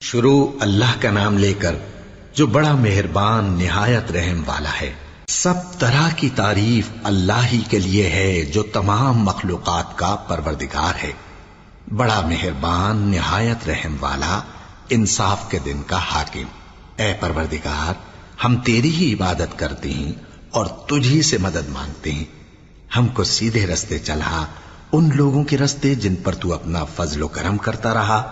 شروع اللہ کا نام لے کر جو بڑا مہربان نہایت رحم والا ہے۔ سب طرح کی تعریف اللہ ہی کے لیے ہے جو تمام مخلوقات کا پروردگار ہے، بڑا مہربان نہایت رحم والا، انصاف کے دن کا حاکم۔ اے پروردگار، ہم تیری ہی عبادت کرتے ہیں اور تجھی سے مدد مانگتے ہیں۔ ہم کو سیدھے رستے چلا، ان لوگوں کے رستے جن پر تو اپنا فضل و کرم کرتا رہا،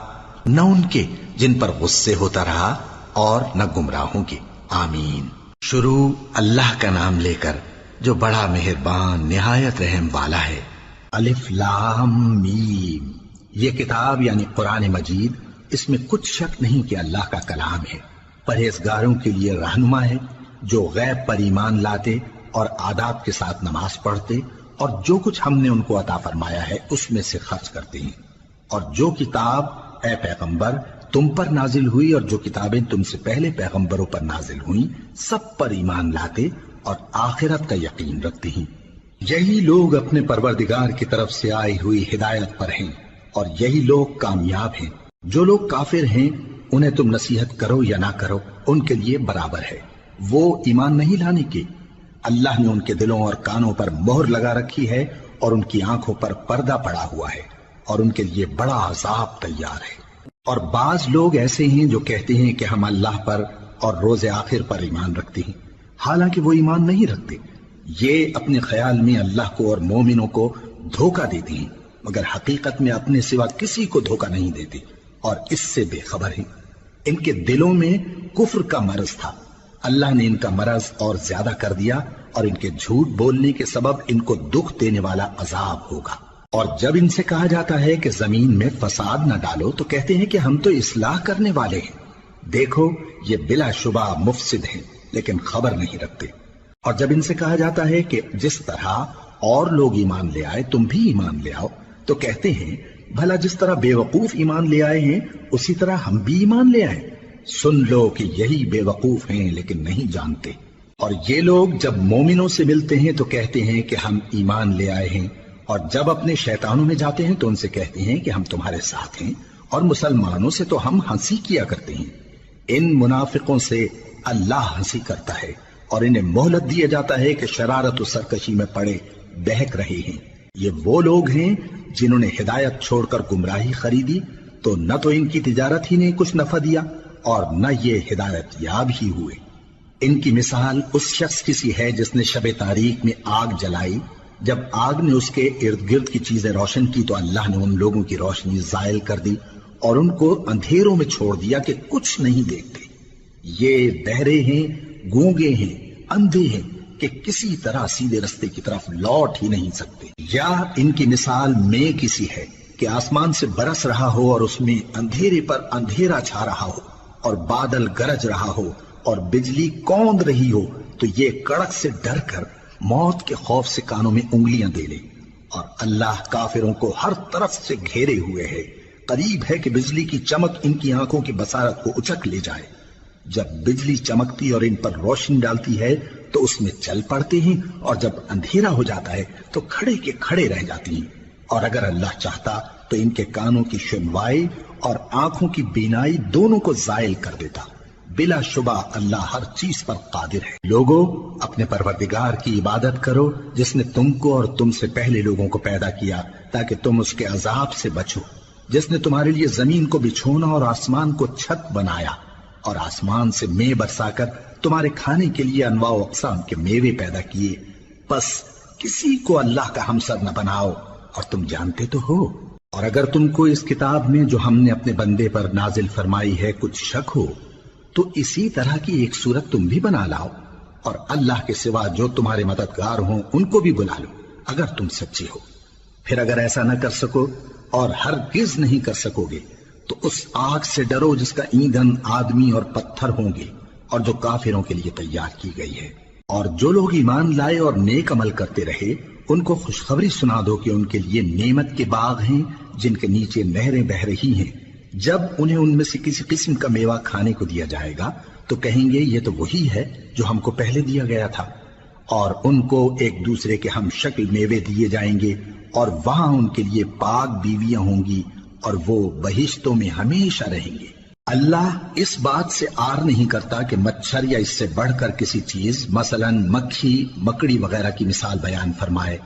نہ ان کے جن پر غصے ہوتا رہا، اور نہ گمراہوں کے۔ آمین۔ شروع اللہ کا نام لے کر جو بڑا مہربان نہایت رحم والا ہے۔ الف لام میم۔ یہ کتاب یعنی قرآن مجید، اس میں کچھ شک نہیں کہ اللہ کا کلام ہے، پرہیزگاروں کے لیے رہنما ہے، جو غیب پر ایمان لاتے اور آداب کے ساتھ نماز پڑھتے اور جو کچھ ہم نے ان کو عطا فرمایا ہے اس میں سے خرچ کرتے ہیں، اور جو کتاب اے پیغمبر تم پر نازل ہوئی اور جو کتابیں تم سے پہلے پیغمبروں پر نازل ہوئیں سب پر ایمان لاتے اور آخرت کا یقین رکھتے ہیں۔ یہی لوگ اپنے پروردگار کی طرف سے آئی ہوئی ہدایت پر ہیں اور یہی لوگ کامیاب ہیں۔ جو لوگ کافر ہیں انہیں تم نصیحت کرو یا نہ کرو ان کے لیے برابر ہے، وہ ایمان نہیں لانے کے۔ اللہ نے ان کے دلوں اور کانوں پر مہر لگا رکھی ہے اور ان کی آنکھوں پر پردہ پڑا ہوا ہے اور ان کے لیے بڑا عذاب تیار ہے۔ اور بعض لوگ ایسے ہیں جو کہتے ہیں کہ ہم اللہ پر اور روز آخر پر ایمان رکھتے ہیں، حالانکہ وہ ایمان نہیں رکھتے۔ یہ اپنے خیال میں اللہ کو اور مومنوں کو دھوکہ دیتے ہیں، مگر حقیقت میں اپنے سوا کسی کو دھوکہ نہیں دیتے اور اس سے بے خبر ہیں۔ ان کے دلوں میں کفر کا مرض تھا، اللہ نے ان کا مرض اور زیادہ کر دیا اور ان کے جھوٹ بولنے کے سبب ان کو دکھ دینے والا عذاب ہوگا۔ اور جب ان سے کہا جاتا ہے کہ زمین میں فساد نہ ڈالو تو کہتے ہیں کہ ہم تو اصلاح کرنے والے ہیں۔ دیکھو یہ بلا شبہ مفسد ہیں لیکن خبر نہیں رکھتے۔ اور جب ان سے کہا جاتا ہے کہ جس طرح اور لوگ ایمان لے آئے تم بھی ایمان لے آؤ تو کہتے ہیں بھلا جس طرح بے وقوف ایمان لے آئے ہیں اسی طرح ہم بھی ایمان لے آئے۔ سن لو کہ یہی بے وقوف ہیں لیکن نہیں جانتے۔ اور یہ لوگ جب مومنوں سے ملتے ہیں تو کہتے ہیں کہ ہم ایمان لے آئے ہیں، اور جب اپنے شیطانوں میں جاتے ہیں تو ان سے کہتے ہیں کہ ہم تمہارے ساتھ ہیں، اور مسلمانوں سے تو ہم ہنسی کیا کرتے ہیں۔ ان منافقوں سے اللہ ہنسی کرتا ہے اور انہیں مہلت دیا جاتا ہے کہ شرارت و سرکشی میں پڑے بہک رہے ہیں۔ یہ وہ لوگ ہیں جنہوں نے ہدایت چھوڑ کر گمراہی خریدی تو نہ تو ان کی تجارت ہی نے کچھ نفع دیا اور نہ یہ ہدایت یاب ہی ہوئے۔ ان کی مثال اس شخص کی سی ہے جس نے شب تاریک میں آگ جلائی، جب آگ نے اس کے ارد گرد کی چیزیں روشن کی تو اللہ نے ان لوگوں کی روشنی زائل کر دی اور ان کو اندھیروں میں چھوڑ دیا کہ کچھ نہیں دیکھتے۔ یہ بہرے ہیں، گونگے ہیں، اندھے ہیں کہ کسی طرح سیدھے رستے کی طرف لوٹ ہی نہیں سکتے۔ یا ان کی مثال میں کسی ہے کہ آسمان سے برس رہا ہو اور اس میں اندھیرے پر اندھیرا چھا رہا ہو اور بادل گرج رہا ہو اور بجلی کوند رہی ہو تو یہ کڑک سے ڈر کر موت کے خوف سے کانوں میں انگلیاں دے لے۔ اور اللہ کافروں کو ہر طرف سے گھیرے ہوئے ہے، قریب ہے کہ بجلی کی چمک ان کی آنکھوں کی بصارت کو اچک لے جائے۔ جب بجلی چمکتی اور ان پر روشنی ڈالتی ہے تو اس میں چل پڑتے ہیں، اور جب اندھیرا ہو جاتا ہے تو کھڑے کے کھڑے رہ جاتی ہیں۔ اور اگر اللہ چاہتا تو ان کے کانوں کی سنوائی اور آنکھوں کی بینائی دونوں کو زائل کر دیتا۔ بلا شبہ اللہ ہر چیز پر قادر ہے۔ لوگوں اپنے پروردگار کی عبادت کرو جس نے تم کو اور تم سے پہلے لوگوں کو پیدا کیا تاکہ تم اس کے عذاب سے بچو، جس نے تمہارے لیے زمین کو بچھونا اور آسمان کو چھت بنایا اور آسمان سے مے برسا کر تمہارے کھانے کے لیے انواع و اقسام کے میوے پیدا کیے۔ بس کسی کو اللہ کا ہمسر نہ بناؤ اور تم جانتے تو ہو۔ اور اگر تم کو اس کتاب میں جو ہم نے اپنے بندے پر نازل فرمائی ہے کچھ شک ہو تو اسی طرح کی ایک صورت تم بھی بنا لاؤ اور اللہ کے سوا جو تمہارے مددگار ہوں ان کو بھی بلا لو اگر تم سچے ہو۔ پھر اگر ایسا نہ کر سکو اور ہرگز نہیں کر سکو گے تو اس آگ سے ڈرو جس کا ایندھن آدمی اور پتھر ہوں گے اور جو کافروں کے لیے تیار کی گئی ہے۔ اور جو لوگ ایمان لائے اور نیک عمل کرتے رہے ان کو خوشخبری سنا دو کہ ان کے لیے نعمت کے باغ ہیں جن کے نیچے نہریں بہہ رہی ہیں۔ جب انہیں ان میں سے کسی قسم کا میوہ کھانے کو دیا جائے گا تو کہیں گے یہ تو وہی ہے جو ہم کو پہلے دیا گیا تھا، اور ان کو ایک دوسرے کے ہم شکل میوے دیے جائیں گے اور وہاں ان کے لیے پاک بیویاں ہوں گی اور وہ بہشتوں میں ہمیشہ رہیں گے۔ اللہ اس بات سے آر نہیں کرتا کہ مچھر یا اس سے بڑھ کر کسی چیز مثلا مکھی مکڑی وغیرہ کی مثال بیان فرمائے۔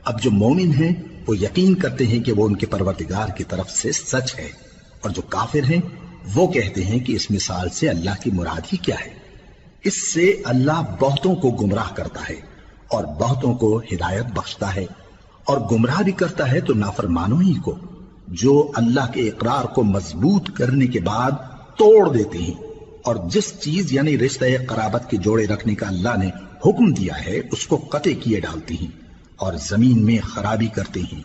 اب جو مومن ہیں وہ یقین کرتے ہیں کہ وہ ان کے پروردگار کی طرف سے سچ ہے، اور جو کافر ہیں وہ کہتے ہیں کہ اس مثال سے اللہ کی مراد ہی کیا ہے۔ اس سے اللہ بہتوں کو گمراہ کرتا ہے اور بہتوں کو ہدایت بخشتا ہے، اور گمراہ بھی کرتا ہے تو نافرمانوں ہی کو، جو اللہ کے اقرار کو مضبوط کرنے کے بعد توڑ دیتے ہیں، اور جس چیز یعنی رشتہ قرابت کے جوڑے رکھنے کا اللہ نے حکم دیا ہے اس کو قطع کیے ڈالتے ہیں اور زمین میں خرابی کرتے ہیں۔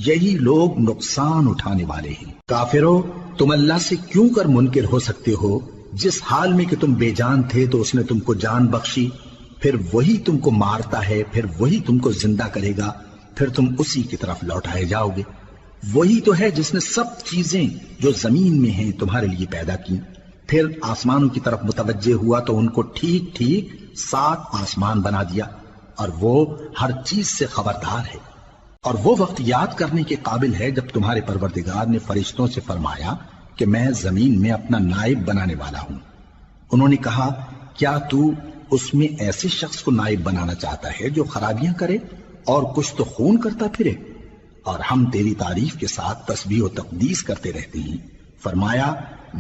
یہی لوگ نقصان اٹھانے والے ہیں۔ کافرو، تم اللہ سے کیوں کر منکر ہو سکتے ہو؟ جس حال میں کہ تم بے جان تھے تو اس نے تم کو جان بخشی، پھر وہی تم کو مارتا ہے، پھر وہی تم کو زندہ کرے گا، پھر تم اسی کی طرف لوٹائے جاؤ گے۔ وہی تو ہے جس نے سب چیزیں جو زمین میں ہیں تمہارے لیے پیدا کی، پھر آسمانوں کی طرف متوجہ ہوا تو ان کو ٹھیک ٹھیک 7 آسمان بنا دیا، اور وہ ہر چیز سے خبردار ہے۔ اور وہ وقت یاد کرنے کے قابل ہے جب تمہارے پروردگار نے فرشتوں سے فرمایا کہ میں زمین میں اپنا نائب بنانے والا ہوں۔ انہوں نے کہا، کیا تو اس میں ایسے شخص کو نائب بنانا چاہتا ہے جو خرابیاں کرے اور کچھ تو خون کرتا پھرے؟ اور ہم تیری تعریف کے ساتھ تسبیح و تقدیس کرتے رہتے ہیں۔ فرمایا،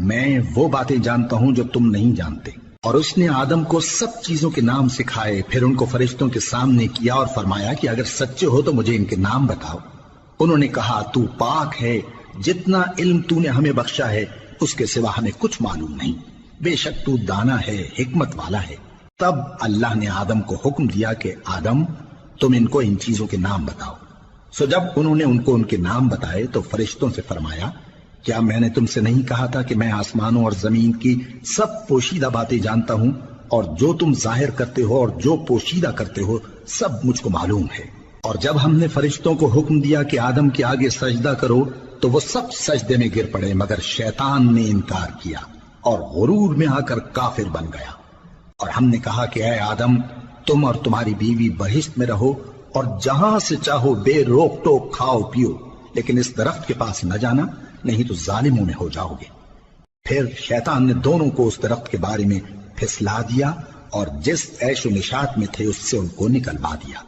میں وہ باتیں جانتا ہوں جو تم نہیں جانتے۔ اور اس نے آدم کو سب چیزوں کے نام سکھائے، پھر ان کو فرشتوں کے سامنے کیا اور فرمایا کہ اگر سچے ہو تو مجھے ان کے نام بتاؤ۔ انہوں نے کہا، تو پاک ہے، جتنا علم تو نے ہمیں بخشا ہے اس کے سوا ہمیں کچھ معلوم نہیں، بے شک تو دانا ہے، حکمت والا ہے۔ تب اللہ نے آدم کو حکم دیا کہ آدم، تم ان کو ان چیزوں کے نام بتاؤ۔ سو جب انہوں نے ان کو ان کے نام بتائے تو فرشتوں سے فرمایا، کیا میں نے تم سے نہیں کہا تھا کہ میں آسمانوں اور زمین کی سب پوشیدہ باتیں جانتا ہوں، اور جو تم ظاہر کرتے ہو اور جو پوشیدہ کرتے ہو سب مجھ کو معلوم ہے۔ اور جب ہم نے فرشتوں کو حکم دیا کہ آدم کے آگے سجدہ کرو تو وہ سب سجدے میں گر پڑے مگر شیطان نے انکار کیا اور غرور میں آ کر کافر بن گیا۔ اور ہم نے کہا کہ اے آدم، تم اور تمہاری بیوی بہشت میں رہو اور جہاں سے چاہو بے روک ٹوک کھاؤ پیو، لیکن اس درخت کے پاس نہ جانا، نہیں تو ظالموں میں ہو جاؤ گے۔ پھر شیطان نے دونوں کو اس درخت کے بارے میں پھسلا دیا اور جس عیش و نشاط میں تھے اس سے ان کو نکلوا دیا۔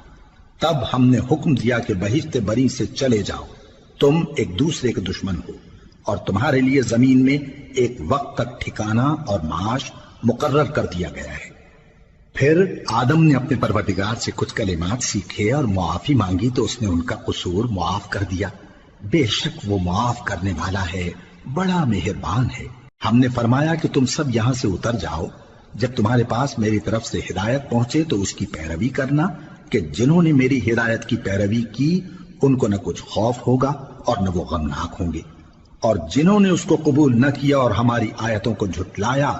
تب ہم نے حکم دیا کہ بہشت بری سے چلے جاؤ، تم ایک دوسرے کے دشمن ہو، اور تمہارے لیے زمین میں ایک وقت تک ٹھکانہ اور معاش مقرر کر دیا گیا ہے۔ پھر آدم نے اپنے پروردگار سے کچھ کلمات سیکھے اور معافی مانگی تو اس نے ان کا قصور معاف کر دیا۔ بے شک وہ معاف کرنے والا ہے، بڑا مہربان ہے۔ ہم نے فرمایا کہ تم سب یہاں سے اتر جاؤ، جب تمہارے پاس میری طرف سے ہدایت پہنچے تو اس کی پیروی کرنا، کہ جنہوں نے میری ہدایت کی پیروی کی ان کو نہ کچھ خوف ہوگا اور نہ وہ غمناک ہوں گے، اور جنہوں نے اس کو قبول نہ کیا اور ہماری آیتوں کو جھٹلایا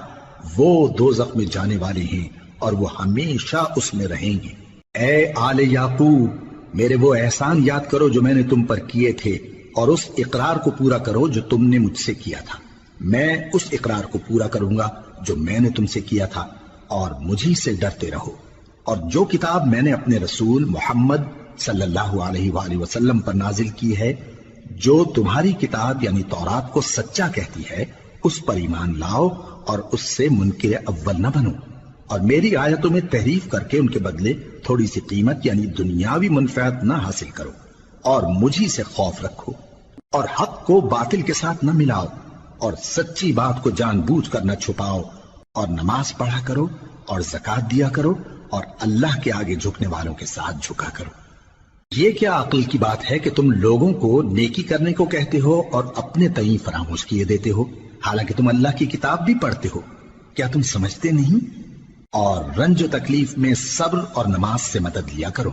وہ دوزخ میں جانے والے ہیں اور وہ ہمیشہ اس میں رہیں گے۔ اے آل یعقوب، میرے وہ احسان یاد کرو جو میں نے تم پر کیے تھے، اور اس اقرار کو پورا کرو جو تم نے مجھ سے کیا تھا۔ میں اس اقرار کو پورا کروں گا جو میں نے تم سے کیا تھا، اور مجھی سے ڈرتے رہو۔ اور جو کتاب میں نے اپنے رسول محمد صلی اللہ علیہ وآلہ وسلم پر نازل کی ہے، جو تمہاری کتاب یعنی تورات کو سچا کہتی ہے، اس پر ایمان لاؤ اور اس سے منکر اول نہ بنو، اور میری آیتوں میں تحریف کر کے ان کے بدلے تھوڑی سی قیمت یعنی دنیاوی منفعت نہ حاصل کرو، اور مجھی سے خوف رکھو، اور حق کو باطل کے ساتھ نہ ملاؤ، اور سچی بات کو جان بوجھ کر نہ چھپاؤ، اور نماز پڑھا کرو اور زکوٰۃ دیا کرو، اور اللہ کے آگے جھکنے والوں کے ساتھ جھکا کرو۔ یہ کیا عقل کی بات ہے کہ تم لوگوں کو نیکی کرنے کو کہتے ہو اور اپنے تئیں فراموش کیے دیتے ہو، حالانکہ تم اللہ کی کتاب بھی پڑھتے ہو؟ کیا تم سمجھتے نہیں؟ اور رنج و تکلیف میں صبر اور نماز سے مدد لیا کرو،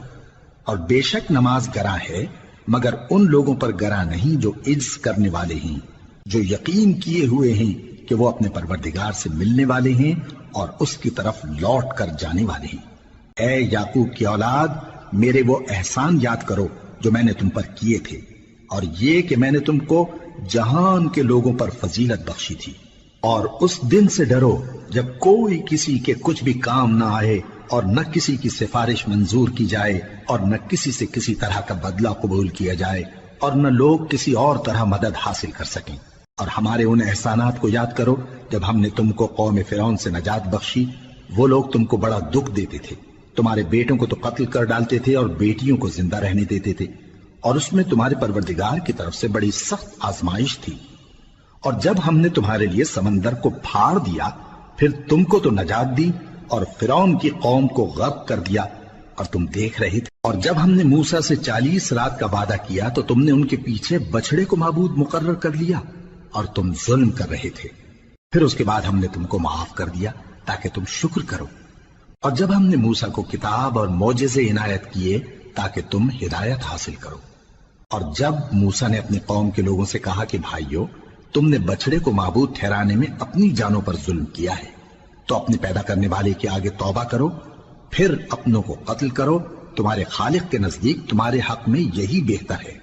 اور بے شک نماز گراں ہے مگر ان لوگوں پر گراں نہیں جو عجز کرنے والے ہیں، جو یقین کیے ہوئے ہیں کہ وہ اپنے پروردگار سے ملنے والے ہیں اور اس کی طرف لوٹ کر جانے والے ہیں۔ اے یعقوب کی اولاد، میرے وہ احسان یاد کرو جو میں نے تم پر کیے تھے، اور یہ کہ میں نے تم کو جہان کے لوگوں پر فضیلت بخشی تھی۔ اور اس دن سے ڈرو جب کوئی کسی کے کچھ بھی کام نہ آئے، اور نہ کسی کی سفارش منظور کی جائے، اور نہ کسی سے کسی طرح کا بدلہ قبول کیا جائے، اور نہ لوگ کسی اور طرح مدد حاصل کر سکیں۔ اور ہمارے ان احسانات کو یاد کرو جب ہم نے تم کو قوم فرعون سے نجات بخشی۔ وہ لوگ تم کو بڑا دکھ دیتے تھے، تمہارے بیٹوں کو تو قتل کر ڈالتے تھے اور بیٹیوں کو زندہ رہنے دیتے تھے، اور اس میں تمہارے پروردگار کی طرف سے بڑی سخت آزمائش تھی۔ اور جب ہم نے تمہارے لیے سمندر کو پھاڑ دیا، پھر تم کو تو نجات دی اور فرعون کی قوم کو غرق کر دیا، اور تم دیکھ رہے تھے۔ اور جب ہم نے موسیٰ سے 40 رات کا وعدہ کیا تو تم نے ان کے پیچھے بچڑے کو معبود مقرر کر لیا اور تم ظلم کر رہے تھے۔ پھر اس کے بعد ہم نے تم کو معاف کر دیا تاکہ تم شکر کرو۔ اور جب ہم نے موسیٰ کو کتاب اور معجزے عنایت کیے تاکہ تم ہدایت حاصل کرو۔ اور جب موسیٰ نے اپنی قوم کے لوگوں سے کہا کہ بھائیو، تم نے بچڑے کو معبود ٹھہرانے میں اپنی جانوں پر ظلم کیا ہے، تو اپنے پیدا کرنے والے کے آگے توبہ کرو، پھر اپنوں کو قتل کرو، تمہارے خالق کے نزدیک تمہارے حق میں یہی بہتر ہے۔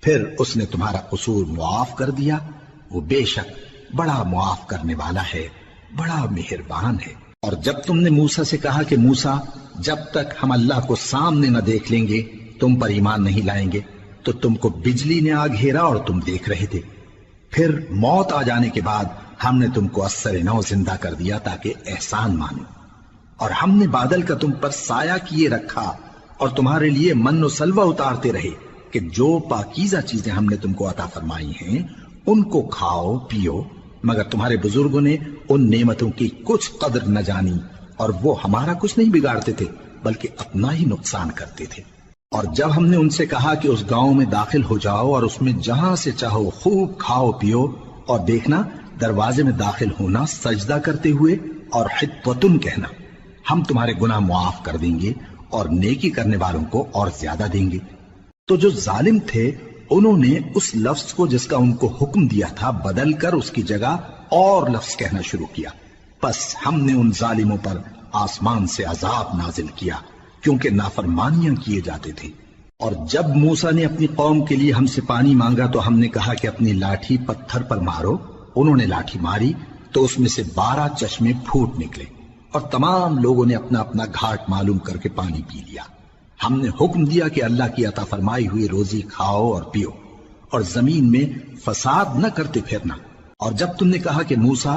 پھر اس نے تمہارا قصور معاف کر دیا، وہ بے شک بڑا معاف کرنے والا ہے، بڑا مہربان ہے۔ اور جب تم نے موسیٰ سے کہا کہ موسیٰ، جب تک ہم اللہ کو سامنے نہ دیکھ لیں گے تم پر ایمان نہیں لائیں گے، تو تم کو بجلی نے آ گھیرا اور تم دیکھ رہے تھے۔ پھر موت آ جانے کے بعد ہم نے تم کو اثر نو زندہ کر دیا تاکہ احسان مانو۔ اور ہم نے بادل کا تم پر سایہ کیے رکھا اور تمہارے لیے من و سلوہ اتارتے رہے کہ جو پاکیزہ چیزیں ہم نے تم کو عطا فرمائی ہیں ان کو کھاؤ پیو، مگر تمہارے بزرگوں نے ان نعمتوں کی کچھ قدر نہ جانی، اور وہ ہمارا کچھ نہیں بگاڑتے تھے بلکہ اپنا ہی نقصان کرتے تھے۔ اور جب ہم نے ان سے کہا کہ اس گاؤں میں داخل ہو جاؤ اور اس میں جہاں سے چاہو خوب کھاؤ پیو، اور دیکھنا دروازے میں داخل ہونا سجدہ کرتے ہوئے اور حطوۃ کہنا، ہم تمہارے گناہ معاف کر دیں گے اور نیکی کرنے والوں کو اور زیادہ دیں گے۔ تو جو ظالم تھے انہوں نے اس لفظ کو جس کا ان کو حکم دیا تھا بدل کر اس کی جگہ اور لفظ کہنا شروع کیا، پس ہم نے ان ظالموں پر آسمان سے عذاب نازل کیا کیونکہ نافرمانیاں کیے جاتے تھے۔ اور جب موسیٰ نے اپنی قوم کے لیے ہم سے پانی مانگا تو ہم نے کہا کہ اپنی لاٹھی پتھر پر مارو۔ انہوں نے لاٹھی ماری تو اس میں سے 12 چشمے پھوٹ نکلے، اور تمام لوگوں نے اپنا اپنا گھاٹ معلوم کر کے پانی پی لیا۔ ہم نے حکم دیا کہ اللہ کی عطا فرمائی ہوئی روزی کھاؤ اور پیو، اور زمین میں فساد نہ کرتے پھرنا۔ اور جب تم نے کہا کہ موسیٰ،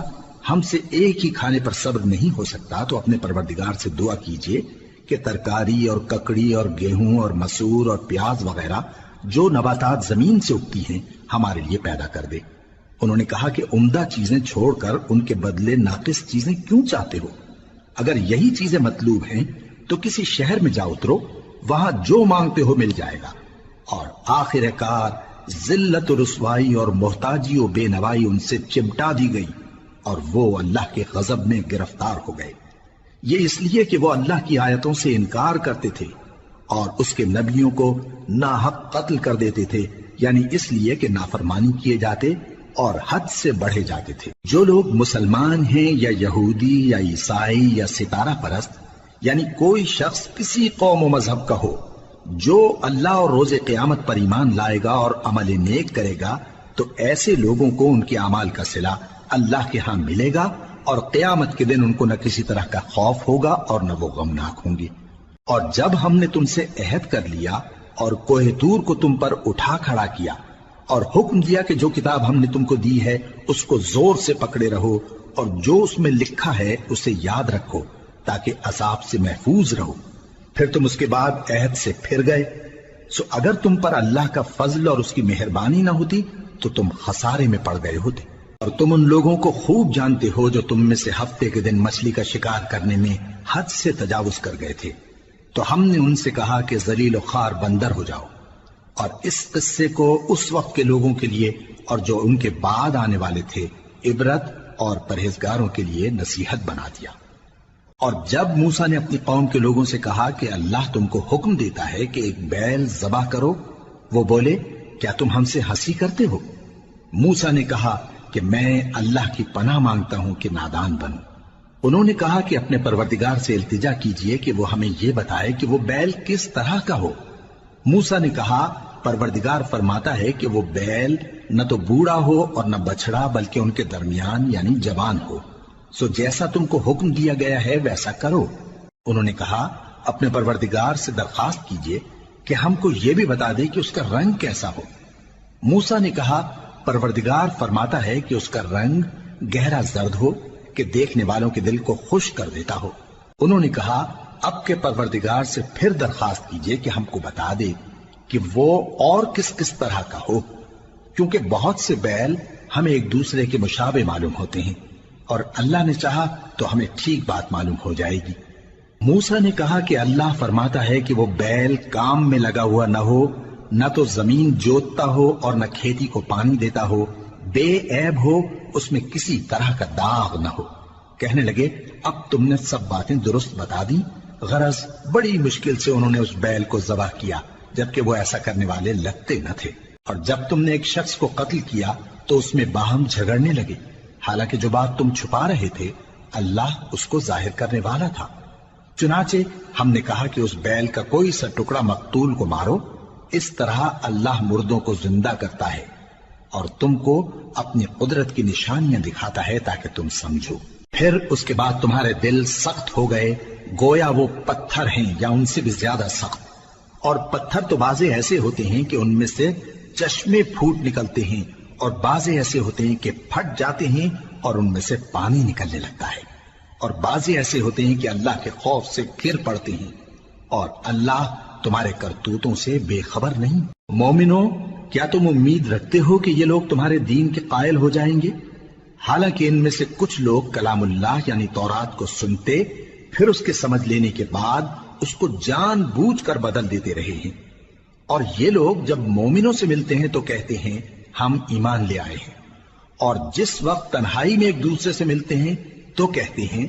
ہم سے ایک ہی کھانے پر صبر نہیں ہو سکتا، تو اپنے پروردگار سے دعا کیجئے کہ ترکاری اور ککڑی اور گیہوں اور مسور اور پیاز وغیرہ جو نباتات زمین سے اگتی ہیں ہمارے لیے پیدا کر دے۔ انہوں نے کہا کہ عمدہ چیزیں چھوڑ کر ان کے بدلے ناقص چیزیں کیوں چاہتے ہو؟ اگر یہی چیزیں مطلوب ہیں تو کسی شہر میں جا اترو، وہاں جو مانگتے ہو مل جائے گا۔ اور آخر کار ذلت و رسوائی اور محتاجی و بے نوائی ان سے چمٹا دی گئی، اور وہ اللہ کے غضب میں گرفتار ہو گئے۔ یہ اس لیے کہ وہ اللہ کی آیتوں سے انکار کرتے تھے اور اس کے نبیوں کو ناحق قتل کر دیتے تھے، یعنی اس لیے کہ نافرمانی کیے جاتے اور حد سے بڑھے جاتے تھے۔ جو لوگ مسلمان ہیں یا یہودی یا عیسائی یا ستارہ پرست، یعنی کوئی شخص کسی قوم و مذہب کا ہو، جو اللہ اور روز قیامت پر ایمان لائے گا اور عمل نیک کرے گا، تو ایسے لوگوں کو ان کے اعمال کا صلہ اللہ کے ہاں ملے گا، اور قیامت کے دن ان کو نہ کسی طرح کا خوف ہوگا اور نہ وہ غمناک ہوں گے۔ اور جب ہم نے تم سے عہد کر لیا اور کوہ طور کو تم پر اٹھا کھڑا کیا اور حکم دیا کہ جو کتاب ہم نے تم کو دی ہے اس کو زور سے پکڑے رہو، اور جو اس میں لکھا ہے اسے یاد رکھو تاکہ عذاب سے محفوظ رہو، پھر تم اس کے بعد عہد سے پھر گئے، سو اگر تم پر اللہ کا فضل اور اس کی مہربانی نہ ہوتی تو تم خسارے میں پڑ گئے ہوتے۔ اور تم ان لوگوں کو خوب جانتے ہو جو تم میں سے ہفتے کے دن مچھلی کا شکار کرنے میں حد سے تجاوز کر گئے تھے، تو ہم نے ان سے کہا کہ ذلیل و خوار بندر ہو جاؤ، اور اس قصے کو اس وقت کے لوگوں کے لیے اور جو ان کے بعد آنے والے تھے عبرت اور پرہیزگاروں کے لیے نصیحت بنا دیا۔ اور جب موسیٰ نے اپنی قوم کے لوگوں سے کہا کہ اللہ تم کو حکم دیتا ہے کہ ایک بیل ذبح کرو، وہ بولے کیا تم ہم سے ہنسی کرتے ہو؟ موسیٰ نے کہا کہ میں اللہ کی پناہ مانگتا ہوں کہ نادان بنوں۔ انہوں نے کہا کہ اپنے پروردگار سے التجا کیجئے کہ وہ ہمیں یہ بتائے کہ وہ بیل کس طرح کا ہو۔ موسیٰ نے کہا پروردگار فرماتا ہے کہ وہ بیل نہ تو بوڑھا ہو اور نہ بچڑا بلکہ ان کے درمیان یعنی جوان ہو، سو جیسا تم کو حکم دیا گیا ہے ویسا کرو۔ انہوں نے کہا اپنے پروردگار سے درخواست کیجئے کہ ہم کو یہ بھی بتا دے کہ اس کا رنگ کیسا ہو۔ موسیٰ نے کہا پروردگار فرماتا ہے کہ اس کا رنگ گہرا زرد ہو کہ دیکھنے والوں کے دل کو خوش کر دیتا ہو۔ انہوں نے کہا اب کے پروردگار سے پھر درخواست کیجئے کہ ہم کو بتا دے کہ وہ اور کس طرح کا ہو، کیونکہ بہت سے بیل ہمیں ایک دوسرے کے مشابہ معلوم ہوتے ہیں، اور اللہ نے چاہا تو ہمیں ٹھیک بات معلوم ہو جائے گی۔ موسیٰ نے کہا کہ اللہ فرماتا ہے کہ وہ بیل کام میں لگا ہوا نہ ہو، نہ تو زمین جوتتا ہو اور نہ کھیتی کو پانی دیتا ہو، بے عیب ہو، اس میں کسی طرح کا داغ نہ ہو۔ کہنے لگے اب تم نے سب باتیں درست بتا دی۔ غرض بڑی مشکل سے انہوں نے اس بیل کو ذبح کیا، جبکہ وہ ایسا کرنے والے لگتے نہ تھے۔ اور جب تم نے ایک شخص کو قتل کیا تو اس میں باہم جھگڑنے لگے، حالانکہ جو بات تم چھپا رہے تھے اللہ اس کو ظاہر کرنے والا تھا۔ چنانچہ ہم نے کہا کہ اس بیل کا کوئی سا ٹکڑا مقتول کو مارو، اس طرح اللہ مردوں کو زندہ کرتا ہے اور تم کو اپنی قدرت کی نشانیاں دکھاتا ہے تاکہ تم سمجھو۔ پھر اس کے بعد تمہارے دل سخت ہو گئے گویا وہ پتھر ہیں یا ان سے بھی زیادہ سخت، اور پتھر تو بعضے ایسے ہوتے ہیں کہ ان میں سے چشمے پھوٹ نکلتے ہیں، اور بعضے ایسے ہوتے ہیں کہ پھٹ جاتے ہیں اور ان میں سے پانی نکلنے لگتا ہے، اور بعضے ایسے ہوتے ہیں کہ اللہ کے خوف سے گر پڑتے ہیں، اور اللہ تمہارے کرتوتوں سے بے خبر نہیں۔ مومنو، کیا تم امید رکھتے ہو کہ یہ لوگ تمہارے دین کے قائل ہو جائیں گے؟ حالانکہ ان میں سے کچھ لوگ کلام اللہ یعنی تورات کو سنتے پھر اس کے سمجھ لینے کے بعد اس کو جان بوجھ کر بدل دیتے رہے ہیں، اور یہ لوگ جب مومنوں سے ملتے ہیں تو کہتے ہیں ہم ایمان لے آئے ہیں، اور جس وقت تنہائی میں ایک دوسرے سے ملتے ہیں تو کہتے ہیں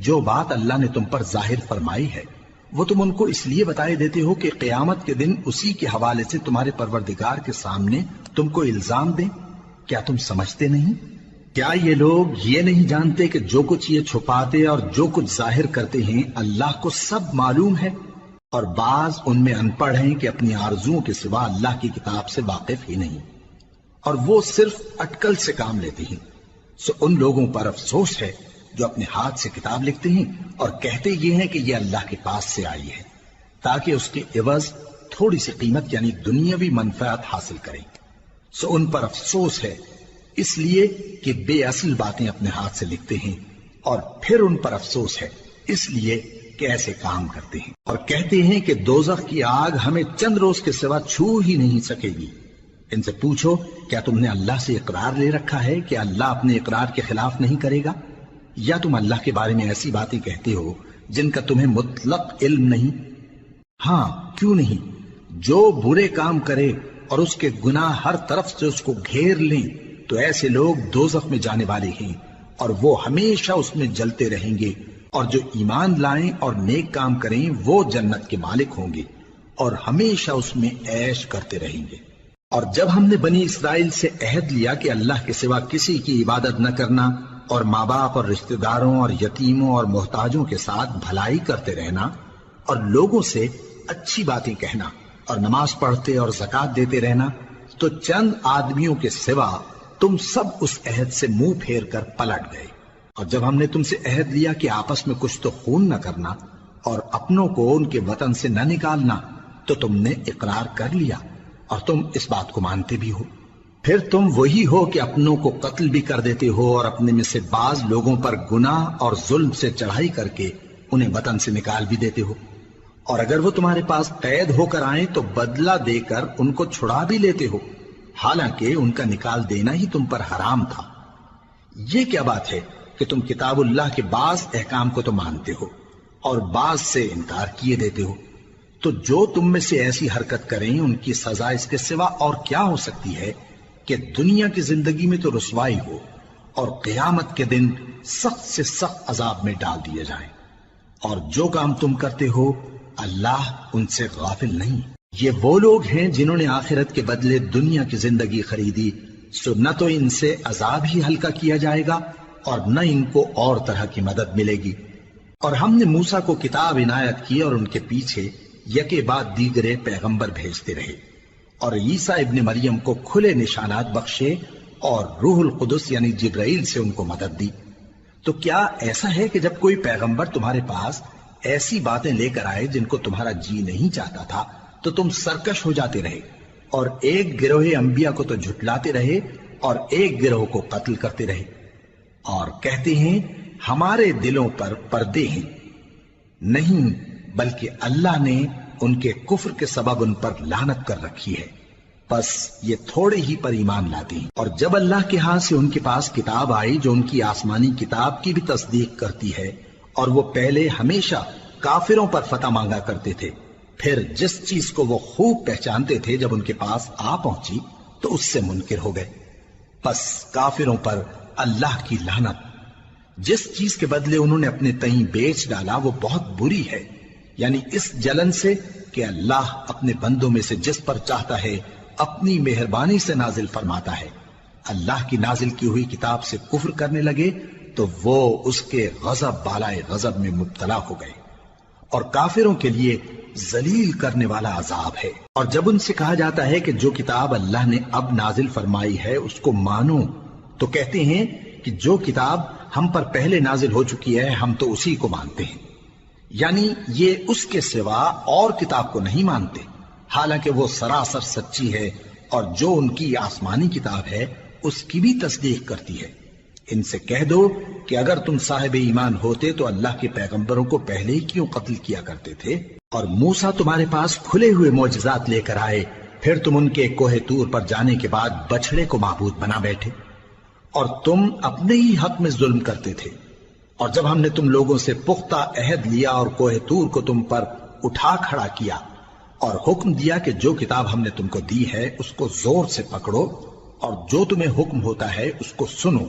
جو بات اللہ نے تم پر ظاہر فرمائی ہے وہ تم ان کو اس لیے بتائے دیتے ہو کہ قیامت کے دن اسی کے حوالے سے تمہارے پروردگار کے سامنے تم کو الزام دیں۔ کیا تم سمجھتے نہیں؟ کیا یہ لوگ یہ نہیں جانتے کہ جو کچھ یہ چھپاتے اور جو کچھ ظاہر کرتے ہیں اللہ کو سب معلوم ہے؟ اور بعض ان میں ان پڑھ ہیں کہ اپنی آرزوؤں کے سوا اللہ کی کتاب سے واقف ہی نہیں، اور وہ صرف اٹکل سے کام لیتے ہیں۔ سو ان لوگوں پر افسوس ہے جو اپنے ہاتھ سے کتاب لکھتے ہیں اور کہتے یہ ہیں کہ یہ اللہ کے پاس سے آئی ہے تاکہ اس کے عوض تھوڑی سی قیمت یعنی دنیاوی منفعت حاصل کریں۔ سو ان پر افسوس ہے اس لیے کہ بے اصل باتیں اپنے ہاتھ سے لکھتے ہیں، اور پھر ان پر افسوس ہے اس لیے کہ ایسے کام کرتے ہیں، اور کہتے ہیں کہ دوزخ کی آگ ہمیں چند روز کے سوا چھو ہی نہیں سکے گی۔ ان سے پوچھو کیا تم نے اللہ سے اقرار لے رکھا ہے کہ اللہ اپنے اقرار کے خلاف نہیں کرے گا، یا تم اللہ کے بارے میں ایسی باتیں کہتے ہو جن کا تمہیں مطلق علم نہیں؟ ہاں کیوں نہیں، جو برے کام کرے اور اس کے گناہ ہر طرف سے اس کو گھیر لیں تو ایسے لوگ دوزخ میں جانے والے ہیں اور وہ ہمیشہ اس میں جلتے رہیں گے، اور جو ایمان لائیں اور نیک کام کریں وہ جنت کے مالک ہوں گے اور ہمیشہ اس میں عیش کرتے رہیں گے۔ اور جب ہم نے بنی اسرائیل سے عہد لیا کہ اللہ کے سوا کسی کی عبادت نہ کرنا اور ماں باپ اور رشتہ داروں اور یتیموں اور محتاجوں کے ساتھ بھلائی کرتے رہنا اور لوگوں سے اچھی باتیں کہنا اور نماز پڑھتے اور زکوٰۃ دیتے رہنا، تو چند آدمیوں کے سوا تم سب اس عہد سے منہ پھیر کر پلٹ گئے۔ اور جب ہم نے تم سے عہد لیا کہ آپس میں کچھ تو خون نہ کرنا اور اپنوں کو ان کے وطن سے نہ نکالنا، تو تم نے اقرار کر لیا اور تم اس بات کو مانتے بھی ہو۔ پھر تم وہی ہو کہ اپنوں کو قتل بھی کر دیتے ہو اور اپنے میں سے بعض لوگوں پر گناہ اور ظلم سے چڑھائی کر کے انہیں وطن سے نکال بھی دیتے ہو، اور اگر وہ تمہارے پاس قید ہو کر آئیں تو بدلہ دے کر ان کو چھڑا بھی لیتے ہو، حالانکہ ان کا نکال دینا ہی تم پر حرام تھا۔ یہ کیا بات ہے کہ تم کتاب اللہ کے بعض احکام کو تو مانتے ہو اور بعض سے انکار کیے دیتے ہو؟ تو جو تم میں سے ایسی حرکت کریں ان کی سزا اس کے سوا اور کیا ہو سکتی ہے کہ دنیا کی زندگی میں تو رسوائی ہو اور قیامت کے دن سخت سے سخت عذاب میں ڈال دیے جائیں۔ اور جو کام تم کرتے ہو اللہ ان سے غافل نہیں۔ یہ وہ لوگ ہیں جنہوں نے آخرت کے بدلے دنیا کی زندگی خریدی، سو نہ تو ان سے عذاب ہی ہلکا کیا جائے گا اور نہ ان کو اور طرح کی مدد ملے گی۔ اور ہم نے موسیٰ کو کتاب عنایت کی اور ان کے پیچھے یکے بعد دیگرے پیغمبر بھیجتے رہے، اور عیسیٰ ابن مریم کو کھلے نشانات بخشے اور روح القدس یعنی جبرائیل سے ان کو مدد دی۔ تو کیا ایسا ہے کہ جب کوئی پیغمبر تمہارے پاس ایسی باتیں لے کر آئے جن کو تمہارا جی نہیں چاہتا تھا تو تم سرکش ہو جاتے رہے اور ایک گروہ انبیاء کو تو جھٹلاتے رہے اور ایک گروہ کو قتل کرتے رہے، اور کہتے ہیں ہمارے دلوں پر پردے ہیں، نہیں بلکہ اللہ نے ان کے کفر کے سبب ان پر لعنت کر رکھی ہے، بس یہ تھوڑے ہی پر ایمان لاتے ہیں۔ اور جب اللہ کے ہاں سے ان کے پاس کتاب آئی جو ان کی آسمانی کتاب کی بھی تصدیق کرتی ہے، اور وہ پہلے ہمیشہ کافروں پر فتح مانگا کرتے تھے، پھر جس چیز کو وہ خوب پہچانتے تھے جب ان کے پاس آ پہنچی تو اس سے منکر ہو گئے، بس کافروں پر اللہ کی لعنت۔ جس چیز کے بدلے انہوں نے اپنے تئیں بیچ ڈالا وہ بہت بری ہے، یعنی اس جلن سے کہ اللہ اپنے بندوں میں سے جس پر چاہتا ہے اپنی مہربانی سے نازل فرماتا ہے۔ اللہ کی نازل کی ہوئی کتاب سے کفر کرنے لگے تو وہ اس کے غضب بالائے غضب میں مبتلا ہو گئے، اور کافروں کے لیے ذلیل کرنے والا عذاب ہے۔ اور جب ان سے کہا جاتا ہے کہ جو کتاب اللہ نے اب نازل فرمائی ہے اس کو مانو، تو کہتے ہیں کہ جو کتاب ہم پر پہلے نازل ہو چکی ہے ہم تو اسی کو مانتے ہیں، یعنی یہ اس کے سوا اور کتاب کو نہیں مانتے، حالانکہ وہ سراسر سچی ہے، اور جو ان کی آسمانی کتاب ہے اس کی بھی تصدیق کرتی ہے۔ ان سے کہہ دو کہ اگر تم صاحب ایمان ہوتے تو اللہ کے پیغمبروں کو پہلے ہی کیوں قتل کیا کرتے تھے؟ اور موسیٰ تمہارے پاس کھلے ہوئے معجزات لے کر آئے، پھر تم ان کے کوہ طور پر جانے کے بعد بچڑے کو معبود بنا بیٹھے، اور تم اپنے ہی حق میں ظلم کرتے تھے۔ اور جب ہم نے تم لوگوں سے پختہ عہد لیا اور کوہ طور کو تم پر اٹھا کھڑا کیا، اور حکم دیا کہ جو کتاب ہم نے تم کو دی ہے اس کو زور سے پکڑو، اور جو تمہیں حکم ہوتا ہے اس کو سنو،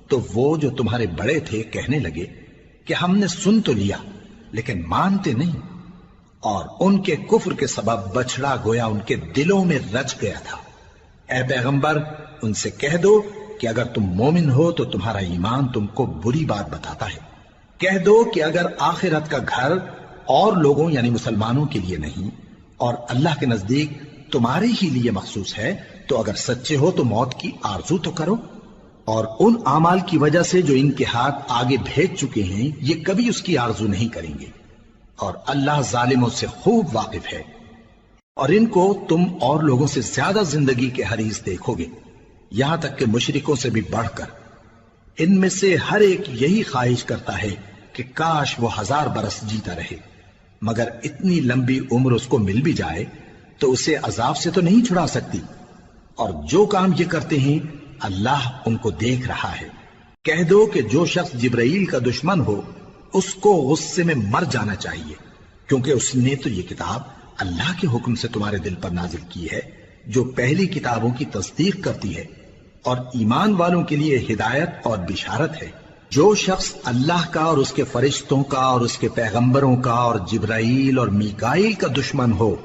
تو وہ جو تمہارے بڑے تھے کہنے لگے کہ ہم نے سن تو لیا لیکن مانتے نہیں، اور ان کے کفر کے سبب بچڑا گویا ان کے دلوں میں رچ گیا تھا۔ اے پیغمبر ان سے کہہ دو کہ اگر تم مومن ہو تو تمہارا ایمان تم کو بری بات بتاتا ہے۔ کہہ دو کہ اگر آخرت کا گھر اور لوگوں یعنی مسلمانوں کے لیے نہیں اور اللہ کے نزدیک تمہارے ہی لیے مخصوص ہے تو اگر سچے ہو تو موت کی آرزو تو کرو، اور ان اعمال کی وجہ سے جو ان کے ہاتھ آگے بھیج چکے ہیں یہ کبھی اس کی آرزو نہیں کریں گے، اور اللہ ظالموں سے خوب واقف ہے۔ اور ان کو تم اور لوگوں سے زیادہ زندگی کے حریص دیکھو گے، یہاں تک کہ مشرکوں سے بھی بڑھ کر۔ ان میں سے ہر ایک یہی خواہش کرتا ہے کہ کاش وہ 1000 برس جیتا رہے، مگر اتنی لمبی عمر اس کو مل بھی جائے تو اسے عذاب سے تو نہیں چھڑا سکتی، اور جو کام یہ کرتے ہیں اللہ ان کو دیکھ رہا ہے۔ کہہ دو کہ جو شخص جبرائیل کا دشمن ہو اس کو غصے میں مر جانا چاہیے، کیونکہ اس نے تو یہ کتاب اللہ کے حکم سے تمہارے دل پر نازل کی ہے جو پہلی کتابوں کی تصدیق کرتی ہے، اور ایمان والوں کے لیے ہدایت اور بشارت ہے۔ جو شخص اللہ کا اور اس کے فرشتوں کا اور اس کے پیغمبروں کا اور جبرائیل اور میکائیل کا دشمن ہو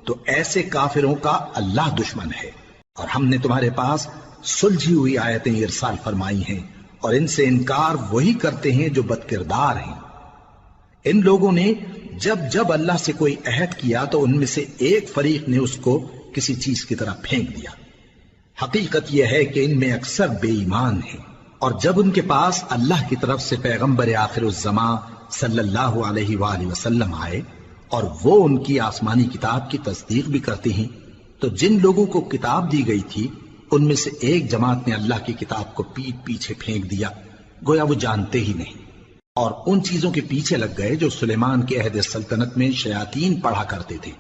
تو ایسے کافروں کا اللہ دشمن ہے۔ اور ہم نے تمہارے پاس سلجھی ہوئی آیتیں ارسال فرمائی ہیں، اور ان سے انکار وہی کرتے ہیں جو بد کردار ہیں۔ ان لوگوں نے جب جب اللہ سے کوئی عہد کیا تو ان میں سے ایک فریق نے اس کو کسی چیز کی طرح پھینک دیا۔ حقیقت یہ ہے کہ ان میں اکثر بے ایمان ہیں، اور جب ان کے پاس اللہ کی طرف سے پیغمبر آخر الزماں صلی اللہ علیہ وآلہ وسلم آئے اور وہ ان کی آسمانی کتاب کی تصدیق بھی کرتے ہیں، تو جن لوگوں کو کتاب دی گئی تھی ان میں سے ایک جماعت نے اللہ کی کتاب کو پیٹ پیچھے پھینک دیا، گویا وہ جانتے ہی نہیں، اور ان چیزوں کے پیچھے لگ گئے جو سلیمان کے عہد سلطنت میں شیاطین پڑھا کرتے تھے۔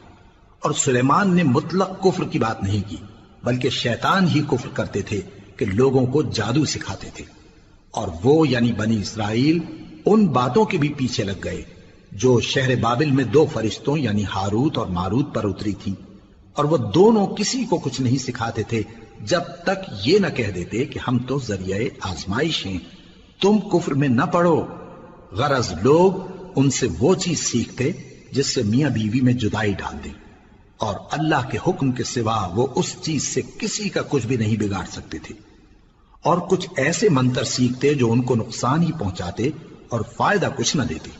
اور سلیمان نے مطلق کفر کی بات نہیں کی، بلکہ شیطان ہی کفر کرتے تھے کہ لوگوں کو جادو سکھاتے تھے، اور وہ یعنی بنی اسرائیل ان باتوں کے بھی پیچھے لگ گئے جو شہر بابل میں 2 فرشتوں یعنی ہاروت اور ماروت پر اتری تھی، اور وہ دونوں کسی کو کچھ نہیں سکھاتے تھے جب تک یہ نہ کہہ دیتے کہ ہم تو ذریعہ آزمائش ہیں، تم کفر میں نہ پڑو۔ غرض لوگ ان سے وہ چیز سیکھتے جس سے میاں بیوی میں جدائی ڈال دیں، اور اللہ کے حکم کے سوا وہ اس چیز سے کسی کا کچھ بھی نہیں بگاڑ سکتے تھے، اور کچھ ایسے منتر سیکھتے جو ان کو نقصان ہی پہنچاتے اور فائدہ کچھ نہ دیتے،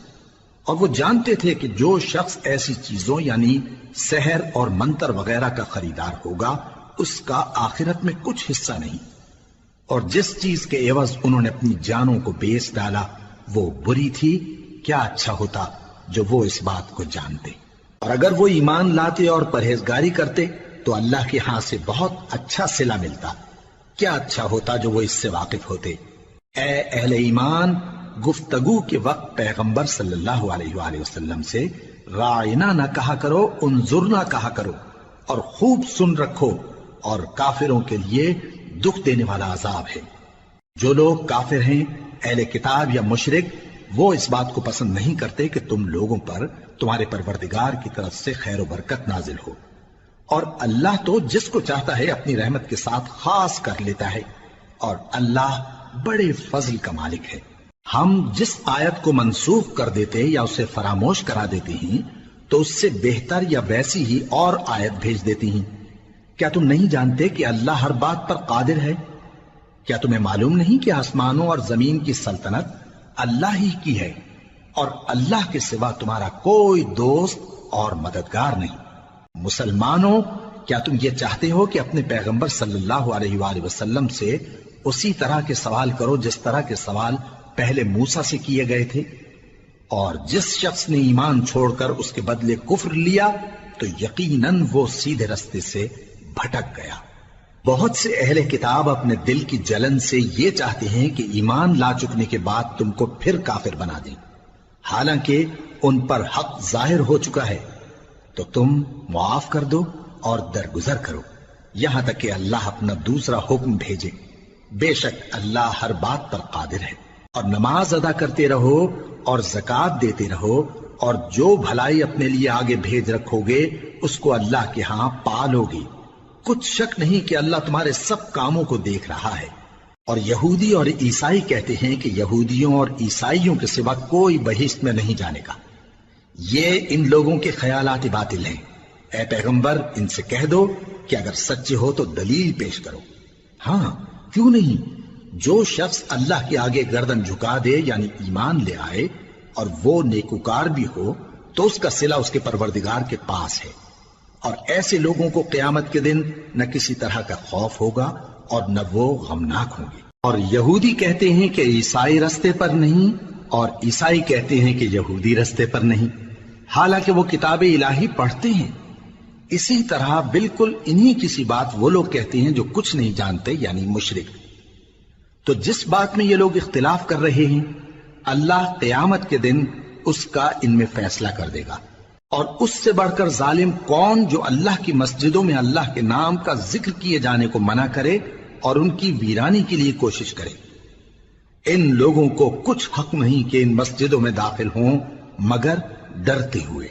اور وہ جانتے تھے کہ جو شخص ایسی چیزوں یعنی سحر اور منتر وغیرہ کا خریدار ہوگا اس کا آخرت میں کچھ حصہ نہیں، اور جس چیز کے عوض انہوں نے اپنی جانوں کو بیچ ڈالا وہ بری تھی، کیا اچھا ہوتا جو وہ اس بات کو جانتے۔ اور اگر وہ ایمان لاتے اور پرہیزگاری کرتے تو اللہ کے ہاں سے بہت اچھا صلہ ملتا، کیا اچھا ہوتا جو وہ اس سے واقف ہوتے۔ اے اہل ایمان، گفتگو کے وقت پیغمبر صلی اللہ علیہ وآلہ وسلم سے رائنا نہ کہا کرو، انظرنا کہا کرو، اور خوب سن رکھو، اور کافروں کے لیے دکھ دینے والا عذاب ہے۔ جو لوگ کافر ہیں، اہل کتاب یا مشرک، وہ اس بات کو پسند نہیں کرتے کہ تم لوگوں پر تمہارے پروردگار کی طرف سے خیر و برکت نازل ہو، اور اللہ تو جس کو چاہتا ہے اپنی رحمت کے ساتھ خاص کر لیتا ہے، اور اللہ بڑے فضل کا مالک ہے۔ ہم جس آیت کو منسوخ کر دیتے یا اسے فراموش کرا دیتے ہیں تو اس سے بہتر یا ویسی ہی اور آیت بھیج دیتی ہیں۔ کیا تم نہیں جانتے کہ اللہ ہر بات پر قادر ہے؟ کیا تمہیں معلوم نہیں کہ آسمانوں اور زمین کی سلطنت اللہ ہی کی ہے، اور اللہ کے سوا تمہارا کوئی دوست اور مددگار نہیں؟ مسلمانوں، کیا تم یہ چاہتے ہو کہ اپنے پیغمبر صلی اللہ علیہ وآلہ وسلم سے اسی طرح کے سوال کرو جس طرح کے سوال پہلے موسیٰ سے کیے گئے تھے؟ اور جس شخص نے ایمان چھوڑ کر اس کے بدلے کفر لیا تو یقیناً وہ سیدھے رستے سے بھٹک گیا۔ بہت سے اہل کتاب اپنے دل کی جلن سے یہ چاہتے ہیں کہ ایمان لا چکنے کے بعد تم کو پھر کافر بنا دیں، حالانکہ ان پر حق ظاہر ہو چکا ہے۔ تو تم معاف کر دو اور درگزر کرو یہاں تک کہ اللہ اپنا دوسرا حکم بھیجے۔ بے شک اللہ ہر بات پر قادر ہے۔ اور نماز ادا کرتے رہو اور زکوٰۃ دیتے رہو، اور جو بھلائی اپنے لیے آگے بھیج رکھو گے اس کو اللہ کے ہاں پالو گے۔ کچھ شک نہیں کہ اللہ تمہارے سب کاموں کو دیکھ رہا ہے۔ اور یہودی اور عیسائی کہتے ہیں کہ یہودیوں اور عیسائیوں کے سوا کوئی بہشت میں نہیں جانے کا۔ یہ ان لوگوں کے خیالات باطل ہیں۔ اے پیغمبر، ان سے کہہ دو کہ اگر سچے ہو تو دلیل پیش کرو۔ ہاں، کیوں نہیں؟ جو شخص اللہ کے آگے گردن جھکا دے یعنی ایمان لے آئے اور وہ نیکوکار بھی ہو تو اس کا صلہ اس کے پروردگار کے پاس ہے، اور ایسے لوگوں کو قیامت کے دن نہ کسی طرح کا خوف ہوگا اور نہ وہ غمناک ہوں گے۔ اور یہودی کہتے ہیں کہ عیسائی رستے پر نہیں، اور عیسائی کہتے ہیں کہ یہودی رستے پر نہیں، حالانکہ وہ کتاب الہی پڑھتے ہیں۔ اسی طرح بالکل انہی کسی بات وہ لوگ کہتے ہیں جو کچھ نہیں جانتے یعنی مشرک۔ تو جس بات میں یہ لوگ اختلاف کر رہے ہیں اللہ قیامت کے دن اس کا ان میں فیصلہ کر دے گا۔ اور اس سے بڑھ کر ظالم کون جو اللہ کی مسجدوں میں اللہ کے نام کا ذکر کیے جانے کو منع کرے اور ان کی ویرانی کے لیے کوشش کرے۔ ان لوگوں کو کچھ حق نہیں کہ ان مسجدوں میں داخل ہوں مگر ڈرتے ہوئے۔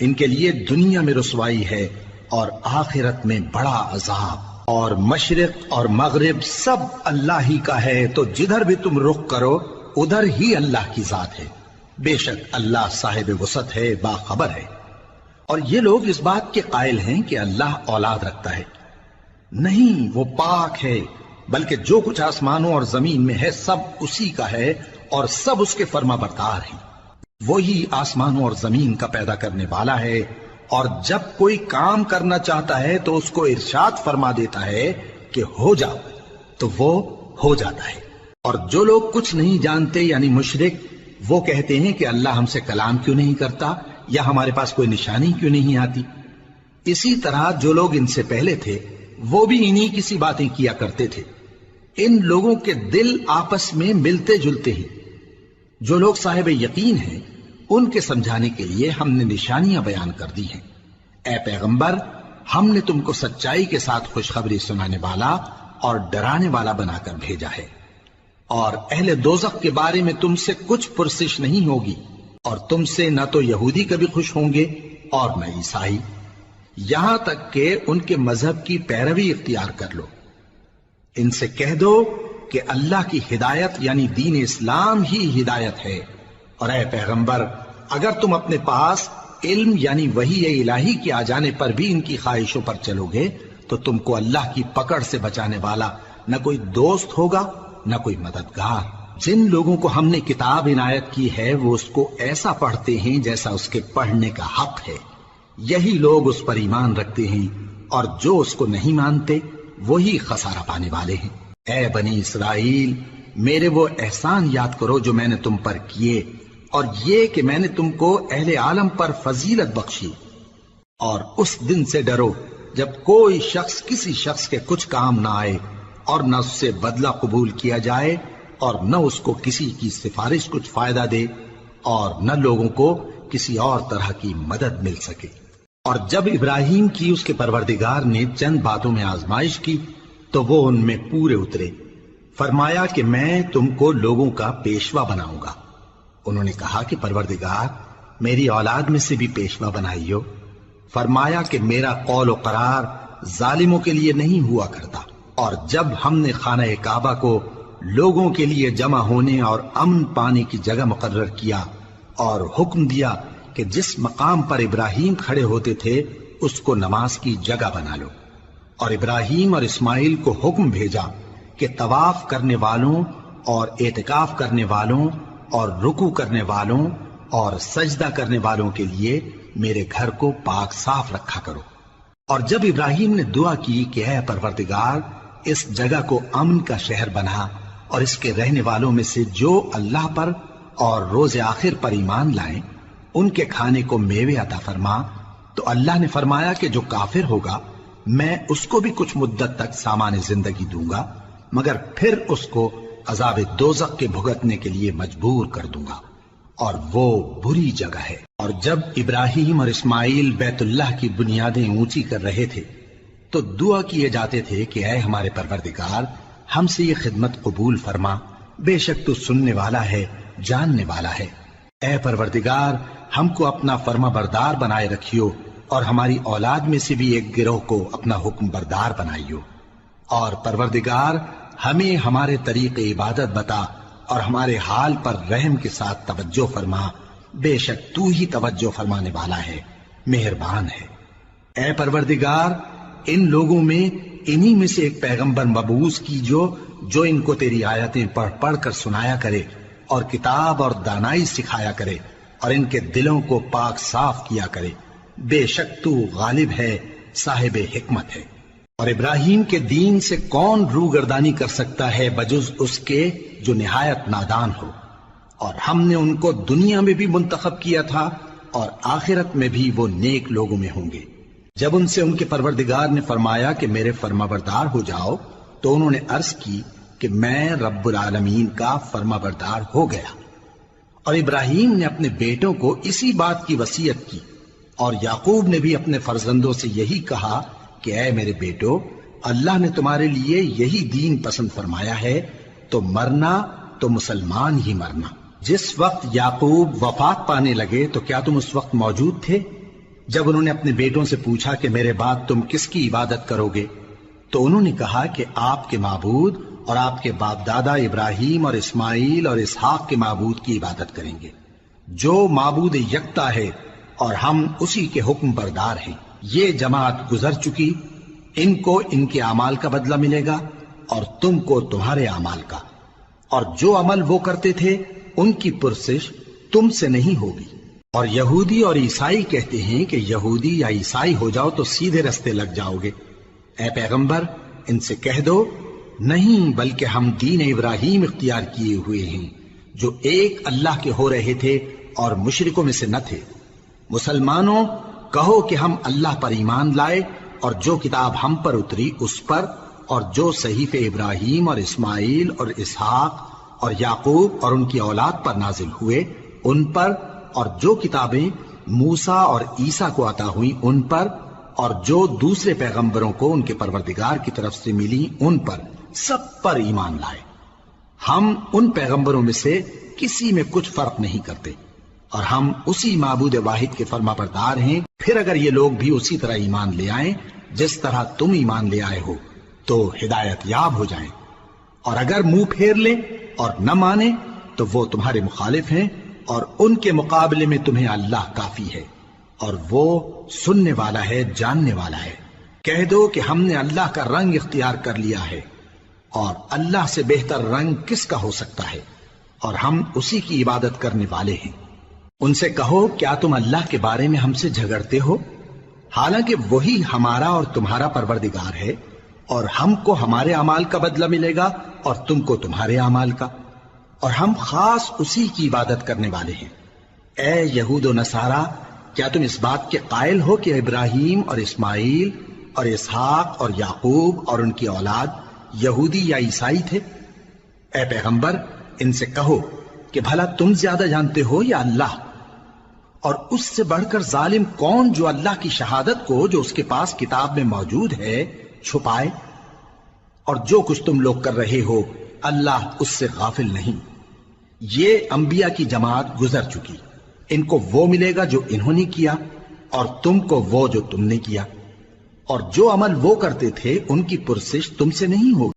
ان کے لیے دنیا میں رسوائی ہے اور آخرت میں بڑا عذاب۔ اور مشرق اور مغرب سب اللہ ہی کا ہے، تو جدھر بھی تم رخ کرو ادھر ہی اللہ کی ذات ہے۔ بے شک اللہ صاحب وسعت ہے، باخبر ہے۔ اور یہ لوگ اس بات کے قائل ہیں کہ اللہ اولاد رکھتا ہے۔ نہیں، وہ پاک ہے، بلکہ جو کچھ آسمانوں اور زمین میں ہے سب اسی کا ہے، اور سب اس کے فرما بردار ہیں۔ وہی آسمانوں اور زمین کا پیدا کرنے والا ہے، اور جب کوئی کام کرنا چاہتا ہے تو اس کو ارشاد فرما دیتا ہے کہ ہو جاؤ، تو وہ ہو جاتا ہے۔ اور جو لوگ کچھ نہیں جانتے یعنی مشرک، وہ کہتے ہیں کہ اللہ ہم سے کلام کیوں نہیں کرتا، یا ہمارے پاس کوئی نشانی کیوں نہیں آتی۔ اسی طرح جو لوگ ان سے پہلے تھے وہ بھی انہی کسی باتیں کیا کرتے تھے۔ ان لوگوں کے دل آپس میں ملتے جلتے ہیں۔ جو لوگ صاحب یقین ہیں ان کے سمجھانے کے لیے ہم نے نشانیاں بیان کر دی ہیں۔ اے پیغمبر، ہم نے تم کو سچائی کے ساتھ خوشخبری سنانے والا اور ڈرانے والا بنا کر بھیجا ہے۔ اور اہل دوزخ کے بارے میں تم سے کچھ پرسش نہیں ہوگی، اور تم سے نہ تو یہودی کبھی خوش ہوں گے اور نہ عیسائی، یہاں تک کہ ان کے مذہب کی پیروی اختیار کر لو۔ ان سے کہہ دو کہ اللہ کی ہدایت یعنی دین اسلام ہی ہدایت ہے۔ اور اے پیغمبر، اگر تم اپنے پاس علم یعنی وحی الہی کے آ جانے پر بھی ان کی خواہشوں پر چلو گے تو تم کو اللہ کی پکڑ سے بچانے والا نہ کوئی دوست ہوگا نہ کوئی مددگار۔ جن لوگوں کو ہم نے کتاب عنایت کی ہے وہ اس کو ایسا پڑھتے ہیں جیسا اس کے پڑھنے کا حق ہے، یہی لوگ اس پر ایمان رکھتے ہیں، اور جو اس کو نہیں مانتے وہی خسارہ پانے والے ہیں۔ اے بنی اسرائیل، میرے وہ احسان یاد کرو جو میں نے تم پر کیے، اور یہ کہ میں نے تم کو اہل عالم پر فضیلت بخشی۔ اور اس دن سے ڈرو جب کوئی شخص کسی شخص کے کچھ کام نہ آئے، اور نہ اس سے بدلہ قبول کیا جائے اور نہ اس کو کسی کی سفارش کچھ فائدہ دے اور نہ لوگوں کو کسی اور طرح کی مدد مل سکے۔ اور جب ابراہیم کی اس کے پروردگار نے چند باتوں میں آزمائش کی تو وہ ان میں پورے اترے۔ فرمایا کہ میں تم کو لوگوں کا پیشوا بناؤں گا۔ انہوں نے کہا کہ پروردگار میری اولاد میں سے بھی پیشوا بنائیو۔ فرمایا کہ میرا قول و قرار ظالموں کے لیے نہیں ہوا کرتا۔ اور جب ہم نے خانہ کعبہ کو لوگوں کے لیے جمع ہونے اور امن پانے کی جگہ مقرر کیا اور حکم دیا کہ جس مقام پر ابراہیم کھڑے ہوتے تھے اس کو نماز کی جگہ بنا لو، اور ابراہیم اور اسماعیل کو حکم بھیجا کہ طواف کرنے والوں اور اعتکاف کرنے والوں اور رکوع کرنے والوں اور سجدہ کرنے والوں کے لیے میرے گھر کو پاک صاف رکھا کرو۔ اور جب ابراہیم نے دعا کی کہ اے پروردگار اس جگہ کو امن کا شہر بنا اور اس کے رہنے والوں میں سے جو اللہ پر اور روز آخر پر ایمان لائیں ان کے کھانے کو میوے عطا فرما، تو اللہ نے فرمایا کہ جو کافر ہوگا میں اس کو بھی کچھ مدت تک سامان زندگی دوں گا، مگر پھر اس کو عذاب دوزخ کے بھگتنے کے لیے مجبور کر دوں گا، اور وہ بری جگہ ہے۔ اور جب ابراہیم اور اسماعیل بیت اللہ کی بنیادیں اونچی کر رہے تھے تو دعا کیے جاتے تھے کہ اے ہمارے پروردگار ہم سے یہ خدمت قبول فرما، بے شک تو سننے والا ہے، جاننے والا ہے۔ اے پروردگار ہم کو اپنا فرما بردار بنائے رکھیو اور ہماری اولاد میں سے بھی ایک گروہ کو اپنا حکم بردار بنائیو، اور پروردگار ہمیں ہمارے طریق عبادت بتا اور ہمارے حال پر رحم کے ساتھ توجہ فرما، بے شک تو ہی توجہ فرمانے والا ہے، مہربان ہے۔ اے پروردگار ان لوگوں میں انہی میں سے ایک پیغمبر مبعوث کی جو ان کو تیری آیتیں پڑھ پڑھ کر سنایا کرے اور کتاب اور دانائی سکھایا کرے اور ان کے دلوں کو پاک صاف کیا کرے، بے شک تو غالب ہے، صاحب حکمت ہے۔ اور ابراہیم کے دین سے کون روگردانی کر سکتا ہے بجز اس کے جو نہایت نادان ہو، اور ہم نے ان کو دنیا میں بھی منتخب کیا تھا اور آخرت میں بھی وہ نیک لوگوں میں ہوں گے۔ جب ان سے ان کے پروردگار نے فرمایا کہ میرے فرما بردار ہو جاؤ تو انہوں نے عرض کی کہ میں رب العالمین کا فرما بردار ہو گیا۔ اور ابراہیم نے اپنے بیٹوں کو اسی بات کی وصیت کی، اور یعقوب نے بھی اپنے فرزندوں سے یہی کہا کہ اے میرے بیٹو، اللہ نے تمہارے لیے یہی دین پسند فرمایا ہے، تو مرنا تو مسلمان ہی مرنا۔ جس وقت یعقوب وفات پانے لگے تو کیا تم اس وقت موجود تھے جب انہوں نے اپنے بیٹوں سے پوچھا کہ میرے بعد تم کس کی عبادت کرو گے؟ تو انہوں نے کہا کہ آپ کے معبود اور آپ کے باپ دادا ابراہیم اور اسماعیل اور اسحاق کے معبود کی عبادت کریں گے، جو معبود یکتا ہے اور ہم اسی کے حکم بردار ہیں۔ یہ جماعت گزر چکی، ان کو ان کے اعمال کا بدلہ ملے گا اور تم کو تمہارے اعمال کا، اور جو عمل وہ کرتے تھے ان کی پرسش تم سے نہیں ہوگی۔ اور یہودی اور عیسائی کہتے ہیں کہ یہودی یا عیسائی ہو جاؤ تو سیدھے رستے لگ جاؤ گے۔ اے پیغمبر ان سے کہہ دو نہیں، بلکہ ہم دین ابراہیم اختیار کیے ہوئے ہیں جو ایک اللہ کے ہو رہے تھے اور مشرکوں میں سے نہ تھے۔ مسلمانوں کہو کہ ہم اللہ پر ایمان لائے اور جو کتاب ہم پر اتری اس پر، اور جو صحیفے ابراہیم اور اسماعیل اور اسحاق اور یعقوب اور ان کی اولاد پر نازل ہوئے ان پر، اور جو کتابیں موسیٰ اور عیسیٰ کو عطا ہوئیں ان پر، اور جو دوسرے پیغمبروں کو ان کے پروردگار کی طرف سے ملی ان پر، سب پر ایمان لائے۔ ہم ان پیغمبروں میں سے کسی میں کچھ فرق نہیں کرتے، اور ہم اسی معبود واحد کے فرما بردار ہیں۔ پھر اگر یہ لوگ بھی اسی طرح ایمان لے آئیں جس طرح تم ایمان لے آئے ہو تو ہدایت یاب ہو جائیں، اور اگر منہ پھیر لیں اور نہ مانیں تو وہ تمہارے مخالف ہیں، اور ان کے مقابلے میں تمہیں اللہ کافی ہے، اور وہ سننے والا ہے، جاننے والا ہے۔ کہہ دو کہ ہم نے اللہ کا رنگ اختیار کر لیا ہے، اور اللہ سے بہتر رنگ کس کا ہو سکتا ہے، اور ہم اسی کی عبادت کرنے والے ہیں۔ ان سے کہو کیا تم اللہ کے بارے میں ہم سے جھگڑتے ہو، حالانکہ وہی ہمارا اور تمہارا پروردگار ہے، اور ہم کو ہمارے اعمال کا بدلہ ملے گا اور تم کو تمہارے اعمال کا، اور ہم خاص اسی کی عبادت کرنے والے ہیں۔ اے یہود و نصارا، کیا تم اس بات کے قائل ہو کہ ابراہیم اور اسماعیل اور اسحاق اور یعقوب اور ان کی اولاد یہودی یا عیسائی تھے؟ اے پیغمبر ان سے کہو کہ بھلا تم زیادہ جانتے ہو یا اللہ؟ اور اس سے بڑھ کر ظالم کون جو اللہ کی شہادت کو جو اس کے پاس کتاب میں موجود ہے چھپائے؟ اور جو کچھ تم لوگ کر رہے ہو اللہ اس سے غافل نہیں۔ یہ انبیاء کی جماعت گزر چکی، ان کو وہ ملے گا جو انہوں نے کیا، اور تم کو وہ جو تم نے کیا، اور جو عمل وہ کرتے تھے ان کی پرسش تم سے نہیں ہوگی۔